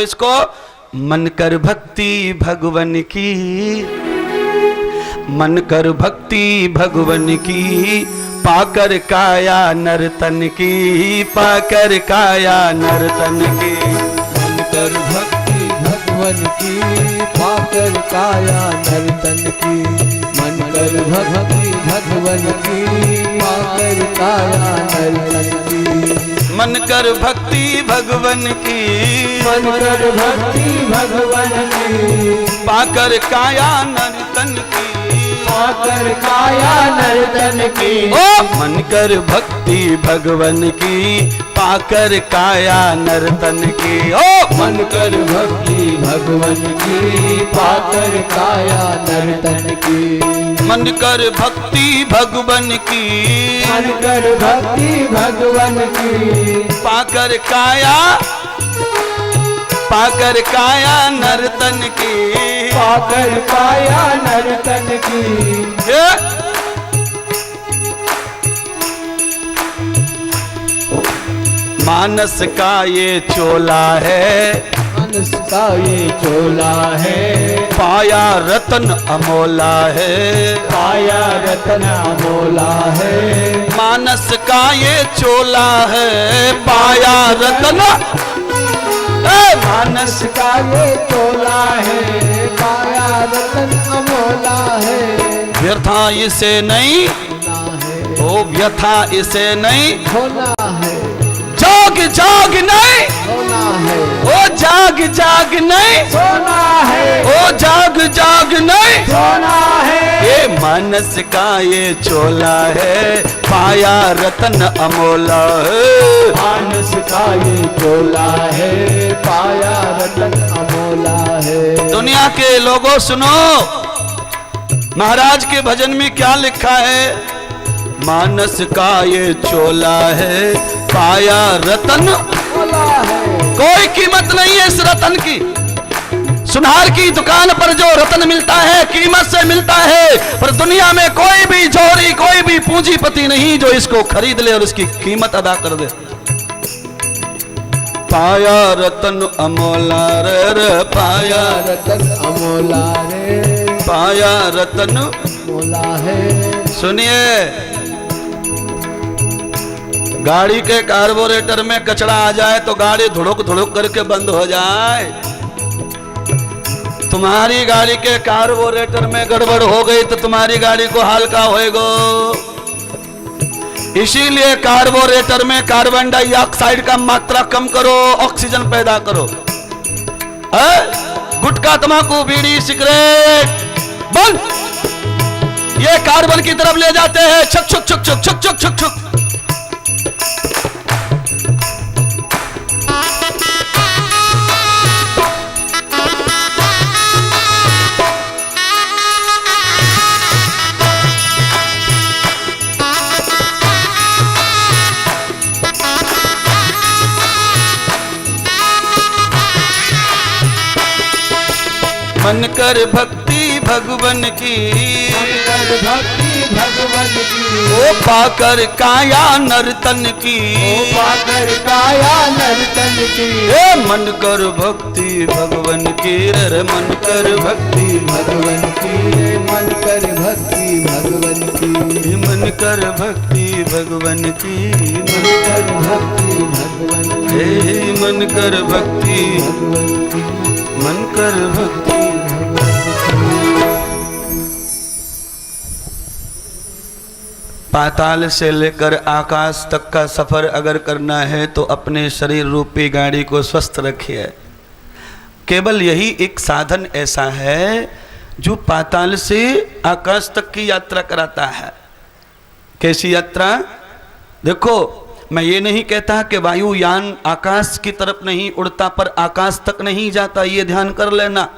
इसको मन कर भक्ति भगवन की, मन कर भक्ति भगवन की, पाकर काया नर्तन की, पाकर काया नर्तन की। मन कर भक्ति भगवन की, पाकर काया नर्तन की। मन कर भक्ति भगवन की, पाकर काया नर्तन की। मन कर भक्ति भगवन की, मन कर भक्ति भगवन की, पाकर काया नर्तन की, पाकर काया नर्तन की। ओ मन कर भक्ति भगवन की, पाकर काया नर्तन की। ओ मन कर भक्ति भगवन की, पाकर काया नर्तन की। मन कर भक्ति भगवन की, मन कर भक्ति भगवन की, पाकर काया, पाकर काया नर्तन की, पाकर काया नर्तन की। मानस का ये चोला है, मानस का ये चोला है, पाया रतन अमोला है, पाया रतन अमोला है। मानस का ये चोला है, पाया रतन, मानस का ये चोला है, पाया रतन अमोला है। व्यथा इसे नहीं, ओ व्यथा इसे नहीं, होना है, जाग जाग नहीं, होना है, ओ जाग जाग नहीं, सोना है, ओ जाग जाग नहीं। सोना है। ये मानस का ये चोला है, पाया रतन अमोला है। मानस का ये चोला है, पाया रतन अमोला है। दुनिया के लोगों सुनो, महाराज के भजन में क्या लिखा है? मानस का ये चोला है, पाया रतन अमोला है। कोई कीमत नहीं है इस रतन की। सुनार की दुकान पर जो रतन मिलता है कीमत से मिलता है, पर दुनिया में कोई भी जोरी, कोई भी पूंजीपति नहीं जो इसको खरीद ले और इसकी कीमत अदा कर दे। पाया रतन अमोला रे, पाया रतन अमोला रे, पाया रतन अमोला है। सुनिए, गाड़ी के कार्बोरेटर में कचरा आ जाए तो गाड़ी धुड़ुक धुड़ुक करके बंद हो जाए। तुम्हारी गाड़ी के कार्बोरेटर में गड़बड़ हो गई तो तुम्हारी गाड़ी को हाल का होएगा। इसीलिए कार्बोरेटर में कार्बन डाइऑक्साइड का मात्रा कम करो, ऑक्सीजन पैदा करो। गुटखा, तंबाकू, बीड़ी, सिगरेट बंद, ये कार्बन की तरफ ले जाते हैं। छक छक छक छक छक छक छक छक। मन कर भक्ति भगवन की, मन कर भक्ति भगवन की, ओ पाकर काया नर्तन की, ओ पाकर काया नर्तन की। ए मन कर भक्ति भगवन की रे, मन कर भक्ति भगवन की, मन कर भक्ति भगवन की, मन कर भक्ति भगवन की, मन कर भक्ति भगवन की, हे मन कर भक्ति, भगवन की, मन कर भक्ति। पाताल से लेकर आकाश तक का सफर अगर करना है तो अपने शरीर रूपी गाड़ी को स्वस्थ रखिए। केवल यही एक साधन ऐसा है जो पाताल से आकाश तक की यात्रा कराता है। कैसी यात्रा? देखो, मैं ये नहीं कहता कि वायुयान आकाश की तरफ नहीं उड़ता पर आकाश तक नहीं जाता, ये ध्यान कर लेना।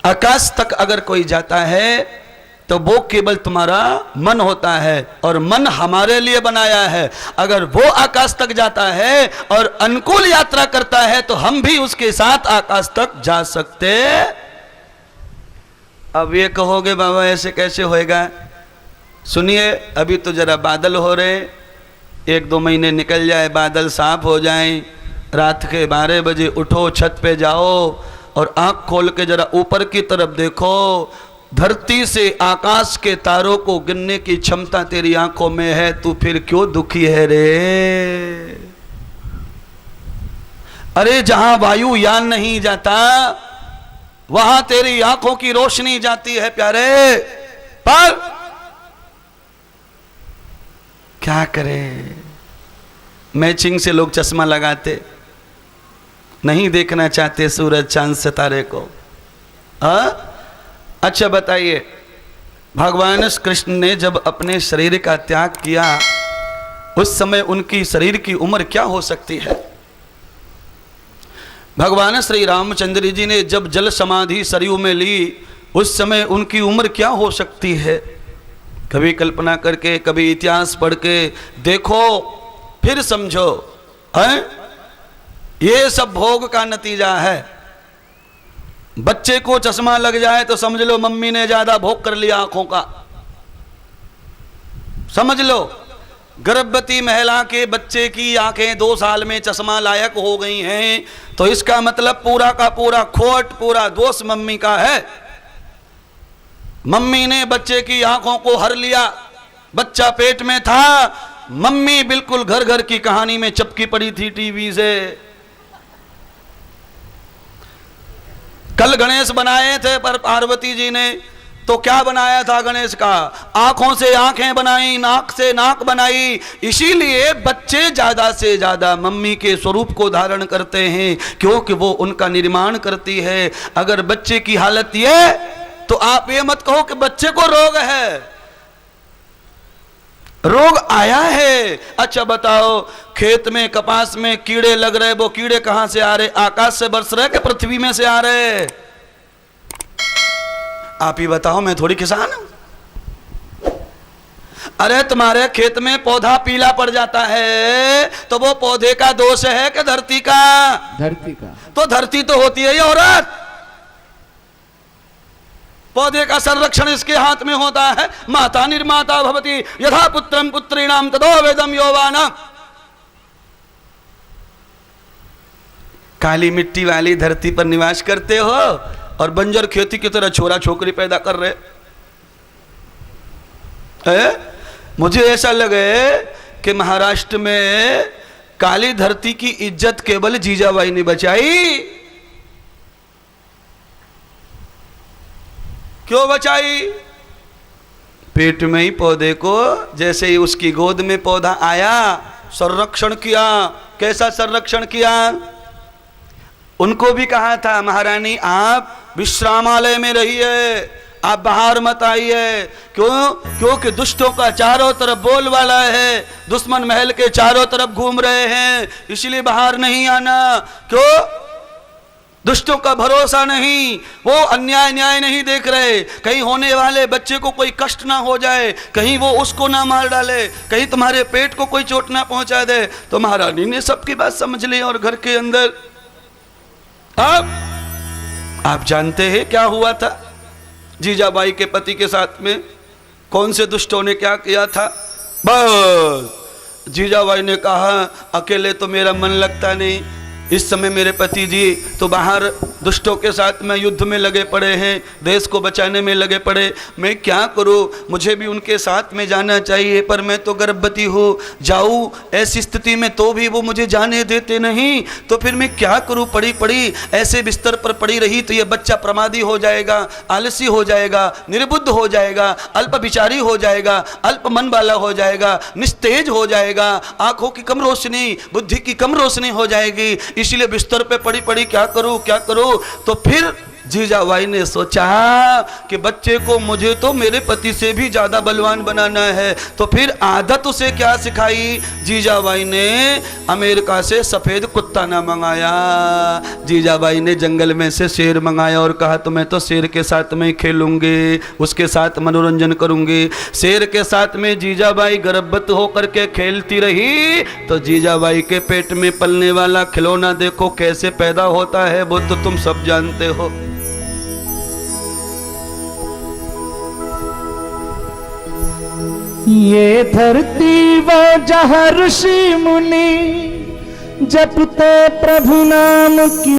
आकाश तक अगर कोई जाता है तो वो केवल तुम्हारा मन होता है और मन हमारे लिए बनाया है। अगर वो आकाश तक जाता है और अनुकूल यात्रा करता है तो हम भी उसके साथ आकाश तक जा सकते। अब ये कहोगे बाबा ऐसे कैसे होएगा? सुनिए, अभी तो जरा बादल हो रहे, 1-2 महीने निकल जाए, बादल साफ हो जाएं, रात के 12 बजे उठो, छत पे जाओ और आंख खोल के जरा ऊपर की तरफ देखो। धरती से आकाश के तारों को गिनने की क्षमता तेरी आंखों में है, तू फिर क्यों दुखी है रे? अरे जहां वायुयान नहीं जाता वहां तेरी आंखों की रोशनी जाती है प्यारे, पर क्या करें, मैचिंग से लोग चश्मा लगाते, नहीं देखना चाहते सूरज चांद सितारे को। अच्छा बताइए, भगवान कृष्ण ने जब अपने शरीर का त्याग किया उस समय उनकी शरीर की उम्र क्या हो सकती है? भगवान श्री रामचंद्र जी ने जब जल समाधि सरयू में ली उस समय उनकी उम्र क्या हो सकती है? कभी कल्पना करके, कभी इतिहास पढ़ के देखो, फिर समझो। हैं? ये सब भोग का नतीजा है। बच्चे को चश्मा लग जाए तो समझ लो मम्मी ने ज्यादा भोग कर लिया आंखों का, समझ लो। गर्भवती महिला के बच्चे की आंखें 2 साल में चश्मा लायक हो गई हैं तो इसका मतलब पूरा का पूरा खोट, पूरा दोष मम्मी का है। मम्मी ने बच्चे की आंखों को हर लिया, बच्चा पेट में था, मम्मी बिल्कुल घर घर की कहानी में चिपकी पड़ी थी टीवी से। कल गणेश बनाए थे पर पार्वती जी ने तो क्या बनाया था गणेश का? आंखों से आंखें बनाई, नाक से नाक बनाई। इसीलिए बच्चे ज्यादा से ज्यादा मम्मी के स्वरूप को धारण करते हैं क्योंकि वो उनका निर्माण करती है। अगर बच्चे की हालत ये तो आप ये मत कहो कि बच्चे को रोग है, रोग आया है। अच्छा बताओ, खेत में कपास में कीड़े लग रहे, वो कीड़े कहां से आ रहे? आकाश से बरस रहे कि पृथ्वी में से आ रहे? आप ही बताओ, मैं थोड़ी किसान हूं। अरे तुम्हारे खेत में पौधा पीला पड़ जाता है तो वो पौधे का दोष है कि धरती का? धरती का। तो धरती तो होती है ये औरत, पौधे का संरक्षण इसके हाथ में होता है। माता निर्माता भवति यथा पुत्रम पुत्रीणाम तदो वेदम यौवाना। काली मिट्टी वाली धरती पर निवास करते हो और बंजर खेती की तरह छोरा छोकरी पैदा कर रहे हैं। मुझे ऐसा लगे कि महाराष्ट्र में काली धरती की इज्जत केवल जीजाबाई ने बचाई। क्यों बचाई? पेट में ही पौधे को जैसे ही उसकी गोद में पौधा आया संरक्षण किया। कैसा संरक्षण किया? उनको भी कहा था महारानी आप विश्रामालय में रहिए, आप बाहर मत आइए। क्यों? क्योंकि दुष्टों का चारों तरफ बोलबाला है, दुश्मन महल के चारों तरफ घूम रहे हैं, इसलिए बाहर नहीं आना। क्यों? दुष्टों का भरोसा नहीं, वो अन्याय न्याय नहीं देख रहे, कहीं होने वाले बच्चे को कोई कष्ट ना हो जाए, कहीं वो उसको ना मार डाले, कहीं तुम्हारे पेट को कोई चोट ना पहुंचा दे। तो महारानी ने सबकी बात समझ ली और घर के अंदर आप जानते हैं क्या हुआ था जीजाबाई के पति के साथ में? कौन से दुष्टों ने क्या किया था? बस जीजाबाई ने कहा अकेले तो मेरा मन लगता नहीं, इस समय मेरे पति जी तो बाहर दुष्टों के साथ में युद्ध में लगे पड़े हैं, देश को बचाने में लगे पड़े, मैं क्या करूं? मुझे भी उनके साथ में जाना चाहिए पर मैं तो गर्भवती हूँ, जाऊँ ऐसी स्थिति में तो भी वो मुझे जाने देते नहीं, तो फिर मैं क्या करूं? पड़ी पड़ी ऐसे बिस्तर पर पड़ी रही तो ये बच्चा प्रमादी हो जाएगा, आलसी हो जाएगा, निर्बुद्ध हो जाएगा, अल्प विचारी हो जाएगा, अल्प मन वाला हो जाएगा, निस्तेज हो जाएगा, आंखों की कम रोशनी, बुद्धि की कम रोशनी हो जाएगी, इसलिए बिस्तर पे पड़ी पड़ी क्या करूं क्या करूं? तो फिर जीजाबाई ने सोचा कि बच्चे को मुझे तो मेरे पति से भी ज्यादा बलवान बनाना है। तो फिर आदत उसे क्या सिखाई जीजाबाई ने? अमेरिका से सफेद कुत्ता ना मंगाया, जीजाबाई ने जंगल में से शेर मंगाया और कहा तो मैं तो शेर के साथ में खेलूंगी, उसके साथ मनोरंजन करूंगी। शेर के साथ में जीजाबाई गर्भवत होकर के खेलती रही तो जीजाबाई के पेट में पलने वाला खिलौना देखो कैसे पैदा होता है, वो तो तुम सब जानते हो। ये धरती वो जहाँ ऋषि मुनि जपते प्रभु नाम की